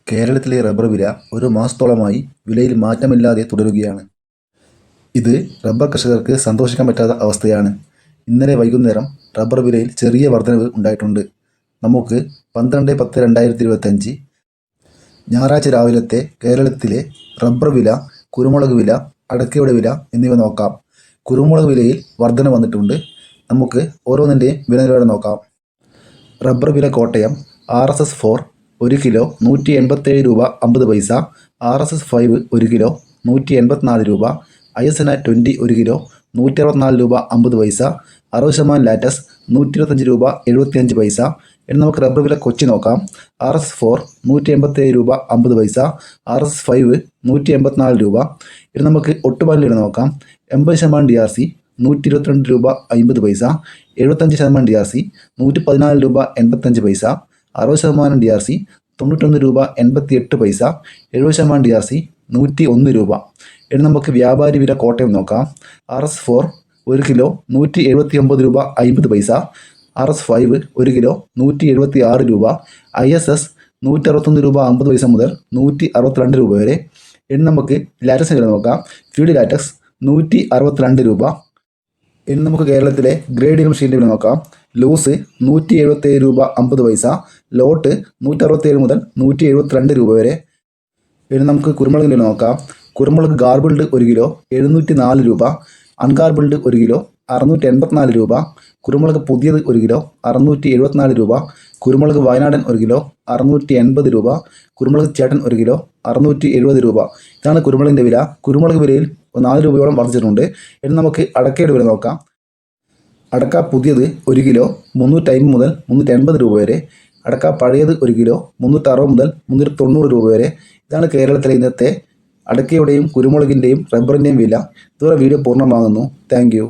കേരളത്തിലെ റബ്ബർ വില ഒരു മാസത്തോളമായി വിലയിൽ മാറ്റമില്ലാതെ തുടരുകയാണ്. ഇത് റബ്ബർ കർഷകർക്ക് സന്തോഷിക്കാൻ പറ്റാത്ത അവസ്ഥയാണ്. ഇന്നലെ വൈകുന്നേരം റബ്ബർ വിലയിൽ ചെറിയ വർധനവ് ഉണ്ടായിട്ടുണ്ട്. നമുക്ക് 12/10/2025 ഞായറാഴ്ച രാവിലത്തെ കേരളത്തിലെ റബ്ബർ വില, കുരുമുളക് വില, അടക്കയുടെ വില എന്നിവ നോക്കാം. കുരുമുളക് വിലയിൽ വർധന വന്നിട്ടുണ്ട്. നമുക്ക് ഓരോന്നിൻ്റെയും വില നിലവാരം നോക്കാം. റബ്ബർ വില കോട്ടയം RSS-4 1 കിലോ 187 രൂപ 50 പൈസ, RSS-5 1 കിലോ 184 രൂപ, ISNA-20 1 കിലോ 164 രൂപ 50 പൈസ, 60% ലാറ്റസ് 125 രൂപ 75 പൈസ. ഇനി നമുക്ക് റബ്ബർ വില കൊച്ചി നോക്കാം. RSS-4 187 രൂപ 50 പൈസ, RSS-5 184 രൂപ. ഇനി നമുക്ക് ഒട്ടുപാലിൻ്റെ വില നോക്കാം. 80% DRC 122 രൂപ 50 പൈസ, 75% DRC 114 രൂപ 85 പൈസ, 60% DRC 91 രൂപ 88 പൈസ, 70% DRC 101 രൂപ. ഇനി നമുക്ക് വ്യാപാരി വില കോട്ടയം നോക്കാം. RSS-4 1 കിലോ 179 രൂപ 50 പൈസ, RSS-5 1 കിലോ 176 രൂപ, ISS 161 രൂപ 50 പൈസ മുതൽ 162 രൂപ വരെ. ഇനി നമുക്ക് ലാറ്റക്സിന് വില നോക്കാം. ഫീൽഡ് ലാറ്റക്സ് 162 രൂപ. ഇനി നമുക്ക് കേരളത്തിലെ ഗ്രേഡ് ഇനം ഷീറ്റിൻ്റെ വില നോക്കാം. ലൂസ് 177 രൂപ 50 പൈസ, ലോട്ട് 167 മുതൽ 172 രൂപ വരെ. ഇനി നമുക്ക് കുരുമുളകിൻ്റെ വില നോക്കാം. കുരുമുളക് ഗാർബിൾഡ് 1 കിലോ 704 രൂപ, അൺഗാർബിൾഡ് 1 കിലോ 684 രൂപ, കുരുമുളക് പുതിയത് 1 കിലോ 674 രൂപ, കുരുമുളക് വയനാടൻ 1 കിലോ 680 രൂപ, കുരുമുളക് ചേട്ടൻ 1 കിലോ 670 രൂപ. ഇതാണ് കുരുമുളകിൻ്റെ വില. കുരുമുളക് വിലയിൽ 4 രൂപയോളം വർദ്ധിച്ചിട്ടുണ്ട്. ഇനി നമുക്ക് അടക്കയുടെ വില നോക്കാം. അടക്ക പുതിയത് 1 കിലോ 350 മുതൽ 380 രൂപ വരെ, അടക്ക പഴയത് 1 കിലോ 360 മുതൽ 390 രൂപ വരെ. ഇതാണ് കേരളത്തിലെ ഇന്നത്തെ അടക്കയുടെയും കുരുമുളകിൻ്റെയും റബ്ബറിൻ്റെയും വില. ഇതോടെ വീഡിയോ പൂർണ്ണമാകുന്നു. Thank you.